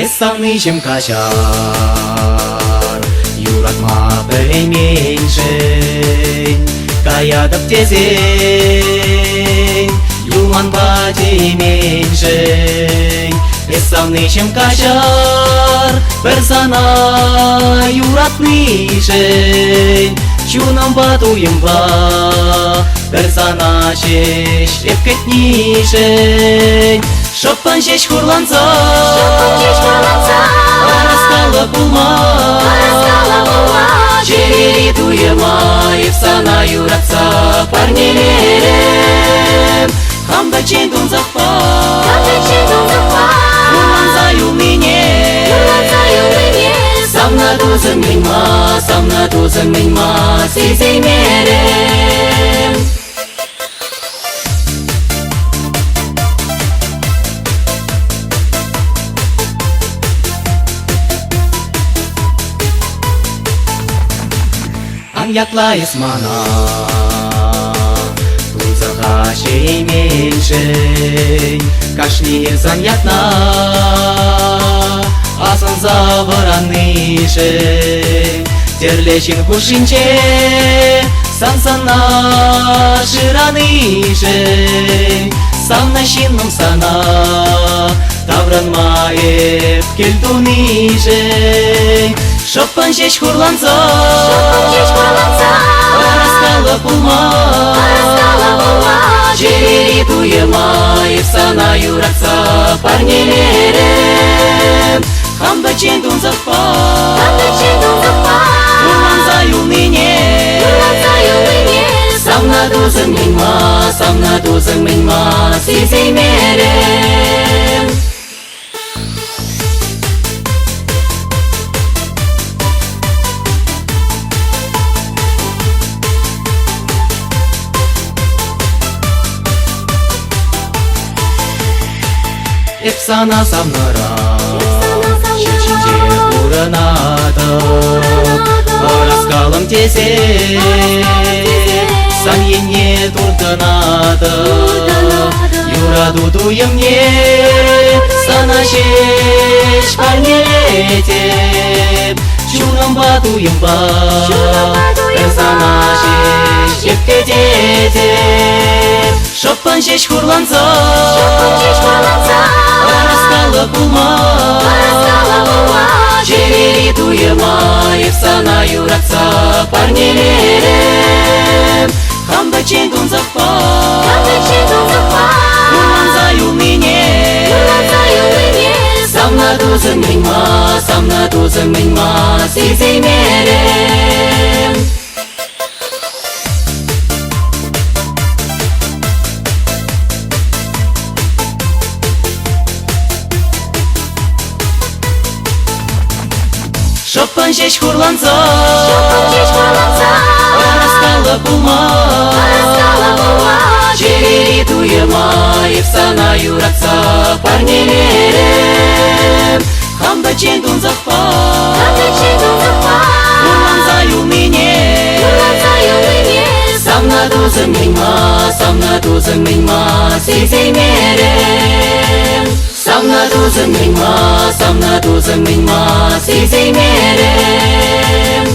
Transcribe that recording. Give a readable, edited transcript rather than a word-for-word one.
Бессонный, чем качар, юратма переменьшень, каядап тезень, юман бати меньшень. Бессонный, чем качар, персона юратнышень, чунам батуем ба, персона чеш эпкетнишень. Шоппан чеш хурланца, раскала пулма, черери туема, ефсана юратца парнелерем. Хамда чендун захпа, хурланца юлине, самна тузын минма, сизей мерем. Якла есмана, тузаха шейменшень, кашни занятна, асан заваранышень, терлечин кушинче, сансана ширанышень, самнащинном сана, тавран маев кельтунышень. Шоппан чеш хурланца, раскала пулма, черери туема, ефсана юратца парнелерем. Хамда чендун захпа, хурланца юлине, самна тузын минма, сизей мерем. Ефсана самнара, чечинче уранада, раскалым тесе, самьене турданада, юраду туемне, санашеш парнелетеп, чунам батуемба, персонашеш епкететеп. Шоппан чеш хурланца, раскала пулма, черери туема, ефсана юратца парнелерем. Хамда чендун захпа, хурланца юлине, самна тузын минма, сизей мерем. Шоппан чеш хурланца, раскала пулма, черери туема, ефсана юратца парнелерем. Хамда чендун захпа, хурланца юлине, самна тузын минма, сизей мерем. Самна тузын минма, сизей мерем.